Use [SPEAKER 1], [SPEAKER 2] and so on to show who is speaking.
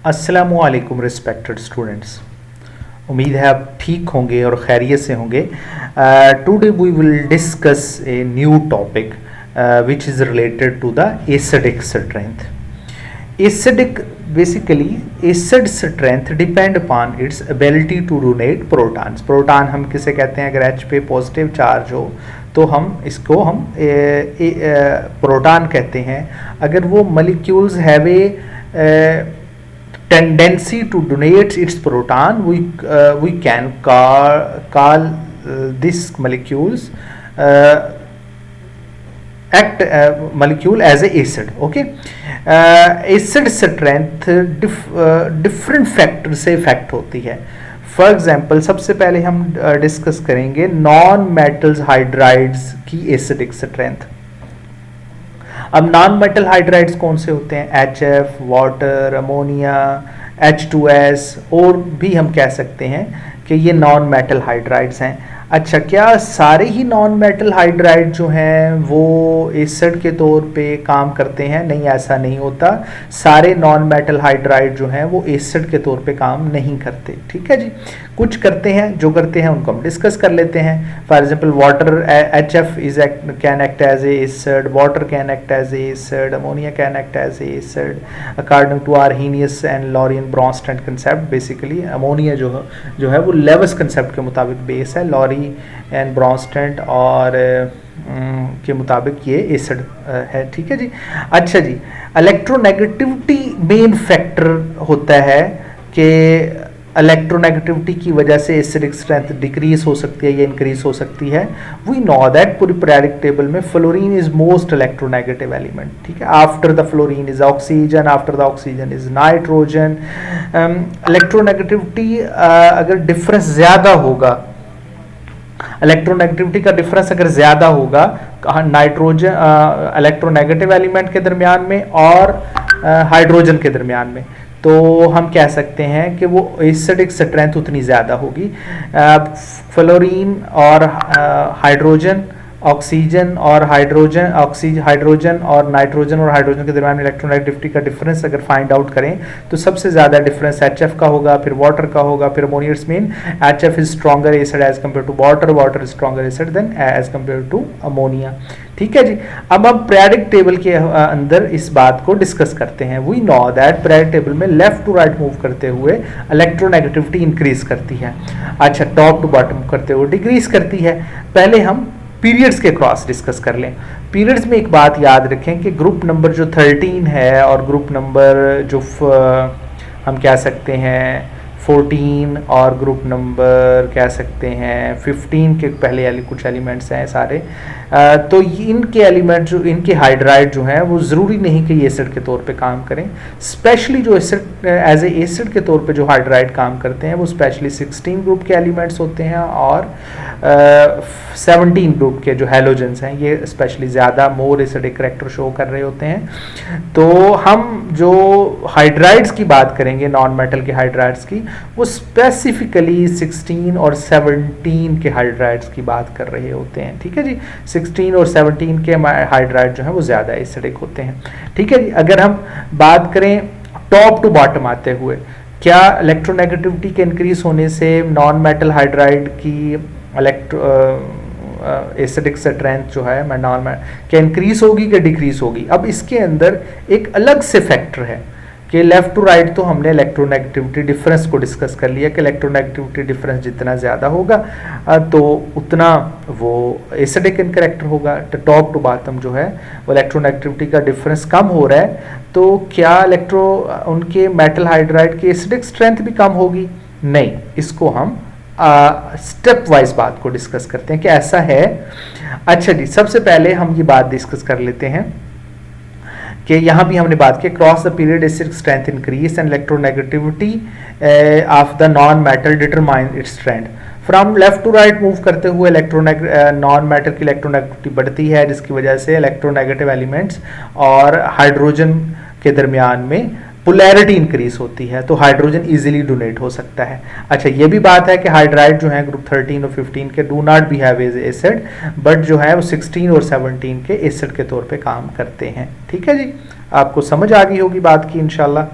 [SPEAKER 1] अस्सलामुअलैकुम respected students. उम्मीद है आप ठीक होंगे और खैरियत से होंगे। Today we will discuss a new topic which is related to the acidic strength. Acidic basically acid strength depend upon its ability to donate protons. Proton हम किसे कहते हैं? अगर H पे पॉजिटिव चार्ज हो तो हम इसको प्रोटॉन कहते हैं। अगर वो molecules have a tendency to donate its proton, we can call this molecules molecule as a acid. Okay, acid strength different factor से इफेक्ट होती है। फॉर एग्जाम्पल सबसे पहले हम डिस्कस करेंगे नॉन मेटल्स हाइड्राइड्स की एसिडिक स्ट्रेंथ। अब non metal hydrides कौन से होते हैं? HF, वाटर, अमोनिया, H2S, और भी हम कह सकते हैं कि ये नॉन मेटल हाइड्राइड्स हैं। अच्छा, क्या सारे ही नॉन मेटल हाइड्राइड जो हैं वो एसिड के तौर पे काम करते हैं? नहीं, ऐसा नहीं होता। सारे नॉन मेटल हाइड्राइड जो हैं वो एसिड के तौर पे काम नहीं करते। ठीक है जी, कुछ करते हैं, जो करते हैं उनको हम डिस्कस कर लेते हैं। For example water, HF can act as a acid, water can act as a acid, ammonia can act as a acid according to Arrhenius and Lowry Bronsted concept. Basically ammonia जो है वो Lewis concept के मुताबिक base है, lorry and Brønsted और के मुताबिक ये एसिड है। ठीक है जी। अच्छा जी, इलेक्ट्रोनेगेटिविटी मेन फैक्टर होता है कि इलेक्ट्रोनेगेटिविटी की वजह से एसिडिक स्ट्रेंथ डिक्रीज हो सकती है या इंक्रीज हो सकती है। वी नो दैट पूरी पीरियोडिक टेबल में fluorine is most electronegative element. ठीक है, after the fluorine is oxygen, after the oxygen is nitrogen. Electronegativity अगर डिफरेंस ज़्यादा होगा, इलेक्ट्रोनेगेटिविटी का डिफरेंस अगर ज़्यादा होगा नाइट्रोजन इलेक्ट्रोनेगेटिव एलिमेंट के दरमियान में और हाइड्रोजन के दरमियान में, तो हम कह सकते हैं कि वो एसिडिक स्ट्रेंथ उतनी ज़्यादा होगी। फ्लोरीन और हाइड्रोजन, ऑक्सीजन और हाइड्रोजन और नाइट्रोजन और हाइड्रोजन के दरमियान इलेक्ट्रोनेगेटिविटी का डिफरेंस अगर फाइंड आउट करें तो सबसे ज़्यादा डिफरेंस HF का होगा, फिर वाटर का होगा, फिर ammonia. It's mean HF is stronger acid as compare to water, water is stronger acid than as compare to ammonia. ठीक है जी। अब हम पीरियोडिक टेबल के अंदर इस बात को डिस्कस करते हैं। We know that periodic table में लेफ्ट टू राइट मूव करते हुए इलेक्ट्रोनेगेटिविटी इंक्रीज करती है। अच्छा, टॉप टू बॉटम करते हुए डिक्रीज करती है। पहले हम पीरियड्स के क्रॉस डिस्कस कर लें। पीरियड्स में एक बात याद रखें कि ग्रुप नंबर जो 13 है और ग्रुप नंबर जो हम कह सकते हैं 14 और ग्रुप नंबर कह सकते हैं 15 के पहले कुछ एलिमेंट्स हैं सारे, तो इनके एलिमेंट जो इनके हाइड्राइड जो हैं वो ज़रूरी नहीं कि ये एसिड के तौर पे काम करें। स्पेशली जो एसिड एज ए एसिड के तौर पे जो हाइड्राइड काम करते हैं वो स्पेशली 16 ग्रुप के एलिमेंट्स होते हैं और 17 ग्रुप के जो हैलोजेंस हैं ये स्पेशली ज़्यादा मोर एसिडिक करैक्टर शो कर रहे होते हैं। तो हम जो हाइड्राइड्स की बात करेंगे, नॉन मेटल के हाइड्राइड्स की, वो स्पेसिफिकली 16 और 17 के हाइड्राइड्स की बात कर रहे होते हैं। ठीक है जी, 16 और 17 के हाइड्राइड जो हैं वो ज़्यादा एसिडिक होते हैं। ठीक है जी। अगर हम बात करें टॉप टू बॉटम आते हुए, क्या इलेक्ट्रोनेगेटिविटी के इंक्रीज होने से नॉन मेटल हाइड्राइड की एसिडिक स्ट्रेंथ जो है क्या इंक्रीज होगी कि डिक्रीज होगी? अब इसके अंदर एक अलग से फैक्टर है कि लेफ्ट टू राइट तो हमने इलेक्ट्रोनेगेटिविटी डिफरेंस को डिस्कस कर लिया कि इलेक्ट्रोनेगेटिविटी डिफरेंस जितना ज़्यादा होगा तो उतना वो एसिडिक इन करैक्टर होगा। तो टॉप टू बॉटम जो है वो इलेक्ट्रोनेगेटिविटी का डिफरेंस कम हो रहा है, तो क्या उनके मेटल हाइड्राइड की एसिडिक स्ट्रेंथ भी कम होगी? नहीं, इसको हम स्टेप वाइज बात को डिस्कस करते हैं कि ऐसा है। अच्छा जी, सबसे पहले हम ये बात डिस्कस कर लेते हैं कि यहाँ भी हमने बात की cross the period acidic strength increase and electronegativity of the non metal determine its strength. From left to right move करते हुए नॉन मेटल की इलेक्ट्रोनेगेटिविटी बढ़ती है, जिसकी वजह से इलेक्ट्रोनेगेटिव एलिमेंट्स और हाइड्रोजन के दरमियान में पोलैरिटी इंक्रीज होती है, तो हाइड्रोजन इजीली डोनेट हो सकता है। अच्छा, ये भी बात है कि हाइड्राइड जो है ग्रुप 13 और 15 के do not behave as acid, but जो है वो 16 और 17 के एसिड के तौर पे काम करते हैं। ठीक है जी, आपको समझ आ गई होगी बात की इंशाल्लाह।